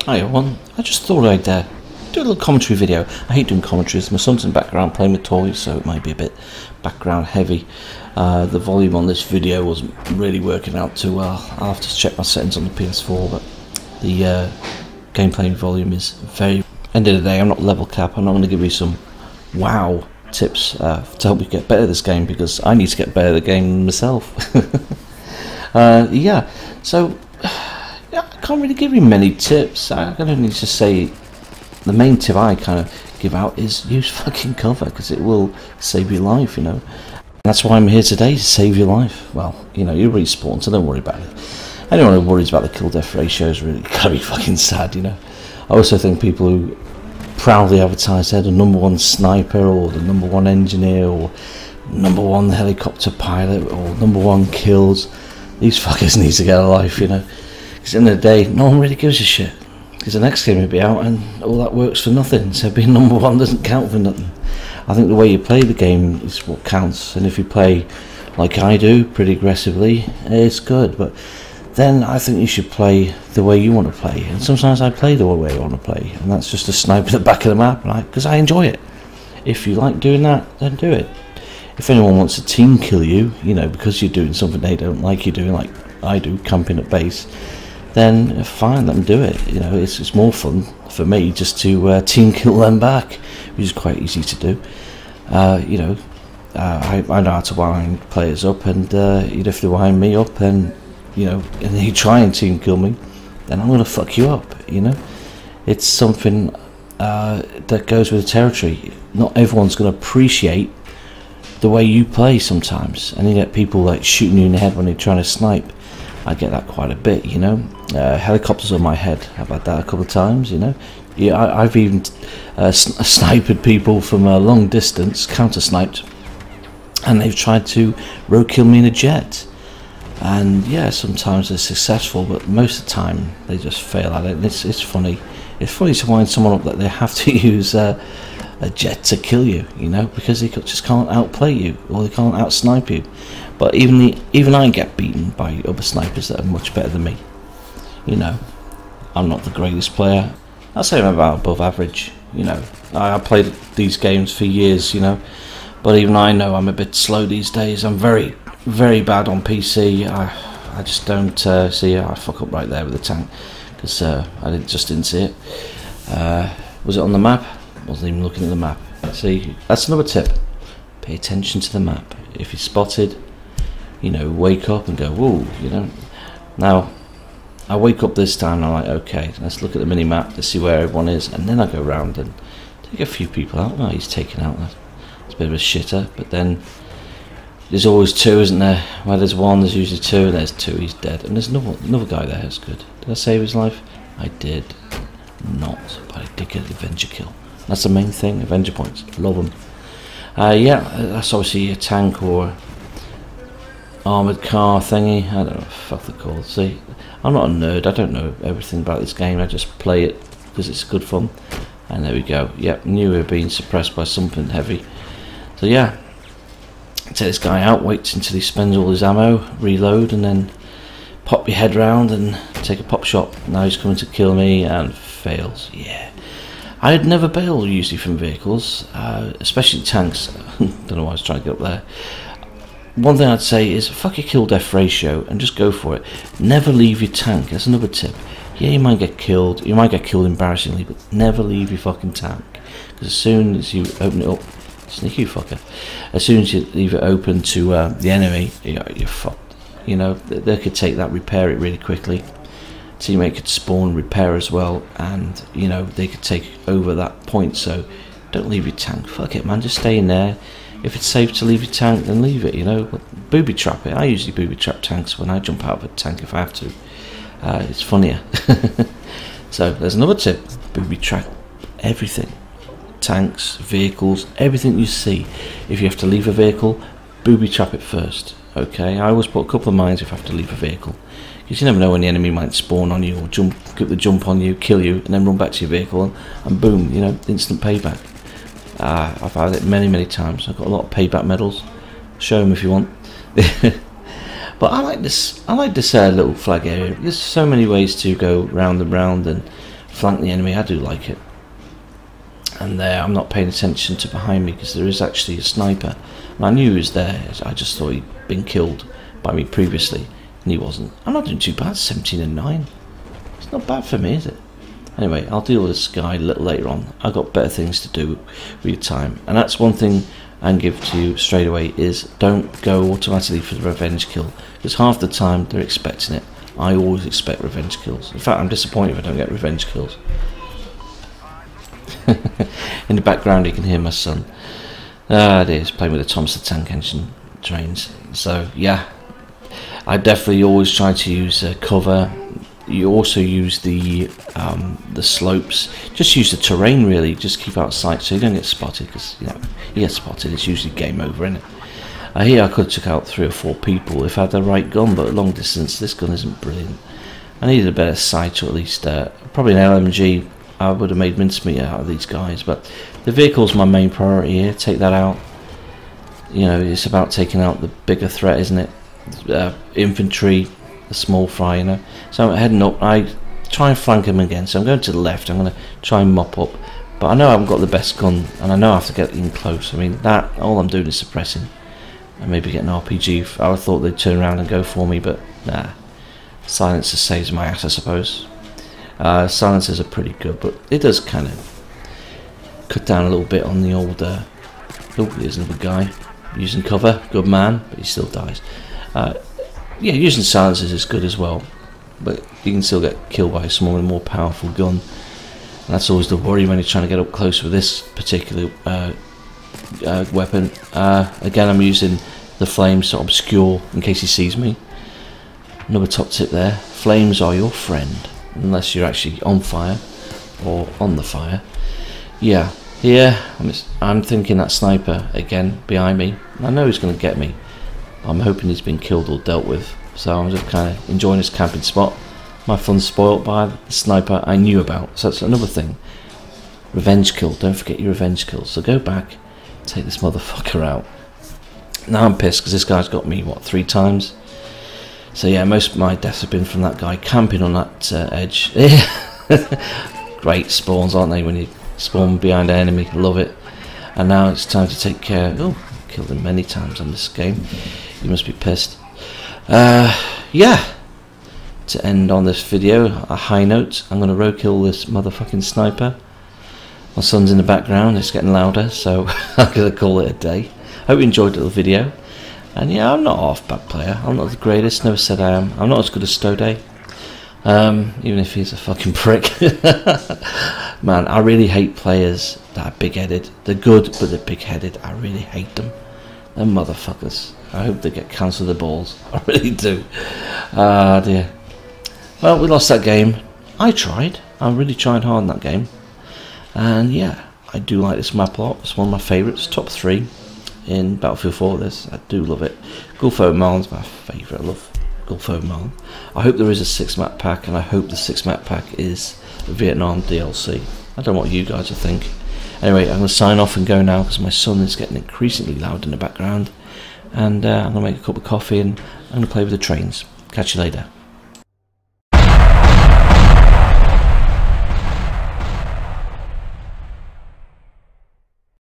Hi everyone, I just thought I'd do a little commentary video. I hate doing commentaries, my son's in the background playing with toys, so it might be a bit background heavy. The volume on this video wasn't really working out too well. I'll have to check my settings on the PS4, but the gameplay volume is very... End of the day, I'm not level cap. I'm not going to give you some wow tips to help you get better at this game, because I need to get better at the game myself. Yeah, so... I can't really give you many tips. I can only just say the main tip I kind of give out is use fucking cover, because it will save your life, you know. And that's why I'm here today, to save your life. Well, you know, you're respawned, so don't worry about it. Anyone who worries about the kill-death ratio is really gotta be fucking sad, you know. I also think people who proudly advertise they're the #1 sniper, or the #1 engineer, or #1 helicopter pilot, or #1 kills, these fuckers need to get a life, you know. Because at the end of the day, no one really gives a shit. Because the next game will be out and all that works for nothing. So being #1 doesn't count for nothing. I think the way you play the game is what counts. And if you play like I do, pretty aggressively, it's good. But then I think you should play the way you want to play. And sometimes I play the way I want to play. And that's just a snipe at the back of the map, because I enjoy it. If you like doing that, then do it. If anyone wants to team kill you, you know, because you're doing something they don't like you doing, like I do, camping at base, then fine, let them do it. You know, it's more fun for me just to team kill them back, which is quite easy to do. You know, I know how to wind players up, and if they wind me up, and you know, and they try and team kill me, then I'm gonna fuck you up. You know, it's something that goes with the territory. Not everyone's gonna appreciate the way you play sometimes, and you get people like shooting you in the head when they're trying to snipe. I get that quite a bit, you know. Helicopters on my head. I've had that a couple of times, you know. Yeah, I've even sniped people from a long distance, counter-sniped, and they've tried to road kill me in a jet. And yeah, sometimes they're successful, but most of the time they just fail at it. And it's funny. It's funny to wind someone up that they have to use a jet to kill you, you know, because they just can't outplay you, or they can't out-snipe you. But even I get beaten by other snipers that are much better than me. You know, I'm not the greatest player. I'll say I'm about above average. You know, I played these games for years, you know, but even I know I'm a bit slow these days. I'm very, very bad on PC. I just don't see. I fuck up right there with the tank, because I just didn't see it. Was it on the map? Wasn't even looking at the map. See, that's another tip. Pay attention to the map. If you're spotted, you know, wake up and go, whoa, you know. Now, I wake up this time and I'm like, okay, let's look at the mini-map to see where everyone is, and then I go around and take a few people out. Oh, he's taken out. It's a bit of a shitter, but then there's always two, isn't there? Where there's one, there's usually two, and there's two, he's dead. And there's another guy there, that's good. Did I save his life? I did not, but I did get an Avenger kill. That's the main thing, Avenger points. Love them. Yeah, that's obviously a tank or armoured car thingy. I don't know what the fuck they're called. See, I'm not a nerd. I don't know everything about this game. I just play it because it's good fun. And there we go. Yep, knew we were being suppressed by something heavy. So yeah, take this guy out, wait until he spends all his ammo, reload, and then pop your head round and take a pop shot. Now he's coming to kill me and fails. Yeah. I'd never bail usually from vehicles, especially tanks. Don't know why I was trying to get up there. One thing I'd say is fuck your kill-death ratio and just go for it. Never leave your tank. That's another tip. Yeah, you might get killed. You might get killed embarrassingly, but never leave your fucking tank. Because as soon as you open it up, sneaky fucker. As soon as you leave it open to the enemy, you're fucked. You know, they could take that, repair it really quickly. Teammate could spawn, repair as well, and you know, they could take over that point. So don't leave your tank. Fuck it, man, just stay in there. If it's safe to leave your tank, then leave it, you know. But booby trap it. I usually booby trap tanks when I jump out of a tank if I have to. It's funnier. So there's another tip. Booby trap everything. Tanks, vehicles, everything you see. If you have to leave a vehicle, booby trap it first. Okay, I always put a couple of mines if I have to leave a vehicle. Because you never know when the enemy might spawn on you or get the jump on you, kill you, and then run back to your vehicle, and boom, you know, instant payback. I've had it many times. I've got a lot of payback medals. Show them if you want. But I like this little flag area. There's so many ways to go round and round and flank the enemy, I do like it. And there, I'm not paying attention to behind me because there is actually a sniper. And I knew he was there. I just thought he'd been killed by me previously, and he wasn't. I'm not doing too bad. 17 and 9. It's not bad for me, is it? Anyway, I'll deal with this guy a little later on. I've got better things to do with your time, and that's one thing I can give to you straight away: is don't go automatically for the revenge kill, because half the time they're expecting it. I always expect revenge kills. In fact, I'm disappointed if I don't get revenge kills. In the background you can hear my son. It is playing with the Thomas the Tank Engine trains. So yeah, I definitely always try to use cover. You also use the slopes. Just use the terrain really. Just keep out of sight so you don't get spotted, because you know, you get spotted, it's usually game over, isn't it? Here I could have took out 3 or 4 people if I had the right gun, but at long distance this gun isn't brilliant. I needed a better sight, or at least probably an LMG. I would have made mincemeat out of these guys, but the vehicle's my main priority here. Take that out. You know, it's about taking out the bigger threat, isn't it? Infantry, the small fry, you know. So I'm heading up. I try and flank him again. So I'm going to the left. I'm going to try and mop up. But I know I haven't got the best gun, and I know I have to get in close. I mean, that all I'm doing is suppressing, and maybe get an RPG. I thought they'd turn around and go for me, but nah. Silencer saves my ass, I suppose. Silencers are pretty good, but it does kind of cut down a little bit on the old oh, there's another guy using cover. Good man, but he still dies. Yeah, using silencers is good as well, but you can still get killed by a smaller, more powerful gun. And that's always the worry when you're trying to get up close with this particular weapon. Again, I'm using the flames to obscure in case he sees me. Another top tip there: flames are your friend, unless you're actually on fire or on the fire. Yeah, here I'm thinking that sniper again behind me. I know he's going to get me. I'm hoping he's been killed or dealt with, so I'm just kind of enjoying this camping spot. My fun's spoilt by the sniper I knew about, so that's another thing. Revenge kill, don't forget your revenge kills. So go back, take this motherfucker out. Now I'm pissed because this guy's got me, what, 3 times? So yeah, most of my deaths have been from that guy camping on that edge. Great spawns, aren't they, when you spawn behind an enemy? Love it. And now it's time to take care. Oh, killed him many times on this game. You must be pissed. Yeah. To end on this video, a high note, I'm going to roadkill this motherfucking sniper. My son's in the background, it's getting louder, so I'm going to call it a day. Hope you enjoyed the little video. And yeah, I'm not a half-bad player. I'm not the greatest, never said I am. I'm not as good as Stode. Even if he's a fucking prick. Man, I really hate players that are big-headed. They're good, but they're big-headed. I really hate them. Them motherfuckers. I hope they get cancelled the balls. I really do. Ah, dear. Well, we lost that game. I tried. I really tried hard in that game. And yeah, I do like this map a lot. It's one of my favourites. Top 3 in Battlefield 4. This, I do love it. Gulf Oman is my favourite. I love Gulf Oman. I hope there is a 6 map pack, and I hope the 6 map pack is the Vietnam DLC. I don't know what you guys will think. Anyway, I'm going to sign off and go now because my son is getting increasingly loud in the background. And I'm going to make a cup of coffee and I'm going to play with the trains. Catch you later.